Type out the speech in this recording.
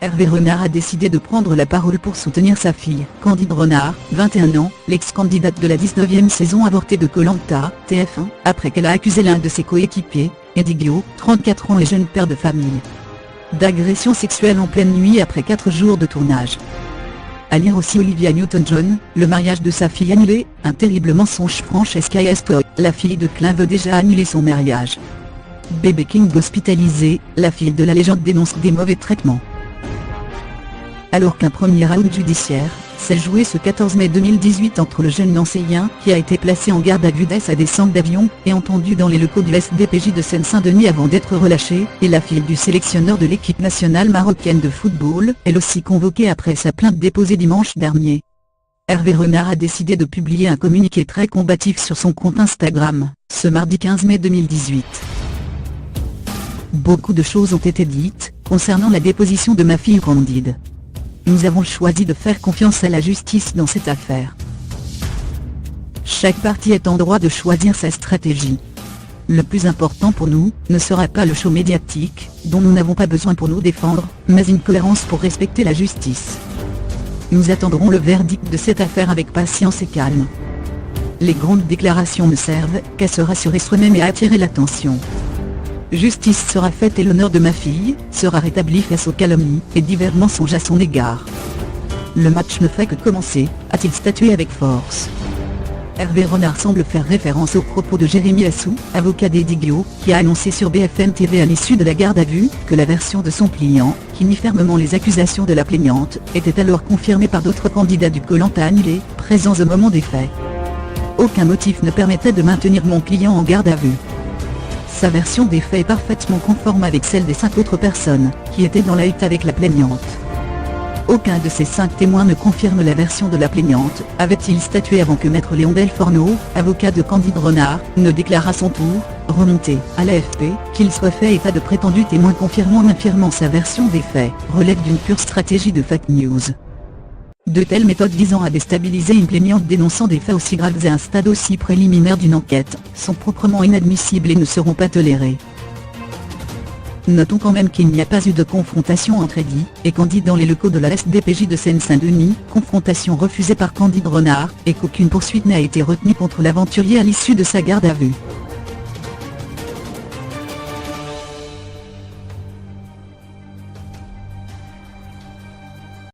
Hervé Renard a décidé de prendre la parole pour soutenir sa fille. Candide Renard, 21 ans, l'ex-candidate de la 19e saison avortée de Koh-Lanta, TF1, après qu'elle a accusé l'un de ses coéquipiers, Eddie Guiot, 34 ans et jeune père de famille, d'agression sexuelle en pleine nuit après 4 jours de tournage. À lire aussi Olivia Newton-John, le mariage de sa fille annulé, un terrible mensonge. Francesca Espo, la fille de Klein veut déjà annuler son mariage. Bébé King hospitalisé, la fille de la légende dénonce des mauvais traitements. Alors qu'un premier round judiciaire s'est joué ce 14 mai 2018 entre le jeune Nancéien qui a été placé en garde à vue dès sa descente d'avion et entendu dans les locaux du SDPJ de Seine-Saint-Denis avant d'être relâché, et la fille du sélectionneur de l'équipe nationale marocaine de football, elle aussi convoquée après sa plainte déposée dimanche dernier. Hervé Renard a décidé de publier un communiqué très combatif sur son compte Instagram, ce mardi 15 mai 2018. Beaucoup de choses ont été dites concernant la déposition de ma fille Candide. Nous avons choisi de faire confiance à la justice dans cette affaire. Chaque partie est en droit de choisir sa stratégie. Le plus important pour nous ne sera pas le show médiatique, dont nous n'avons pas besoin pour nous défendre, mais une cohérence pour respecter la justice. Nous attendrons le verdict de cette affaire avec patience et calme. Les grandes déclarations ne servent qu'à se rassurer soi-même et à attirer l'attention. Justice sera faite et l'honneur de ma fille sera rétabli face aux calomnies et divers mensonges à son égard. Le match ne fait que commencer, a-t-il statué avec force. Hervé Renard semble faire référence aux propos de Jérémy Assou, avocat d'Eddie Guiot, qui a annoncé sur BFM TV à l'issue de la garde à vue, que la version de son client, qui nie fermement les accusations de la plaignante, était alors confirmée par d'autres candidats du Koh-Lanta annulés, présents au moment des faits. Aucun motif ne permettait de maintenir mon client en garde à vue. Sa version des faits est parfaitement conforme avec celle des 5 autres personnes, qui étaient dans la hutte avec la plaignante. Aucun de ces 5 témoins ne confirme la version de la plaignante, avait-il statué avant que maître Léon Delforno, avocat de Candide Renard, ne déclare à son tour, remonté à l'AFP, qu'il soit fait état de prétendus témoins confirmant ou infirmant sa version des faits, relève d'une pure stratégie de fake news. De telles méthodes visant à déstabiliser une plaignante dénonçant des faits aussi graves à un stade aussi préliminaire d'une enquête, sont proprement inadmissibles et ne seront pas tolérées. Notons quand même qu'il n'y a pas eu de confrontation entre Eddie et Candide dans les locaux de la SDPJ de Seine-Saint-Denis, confrontation refusée par Candide Renard, et qu'aucune poursuite n'a été retenue contre l'aventurier à l'issue de sa garde à vue.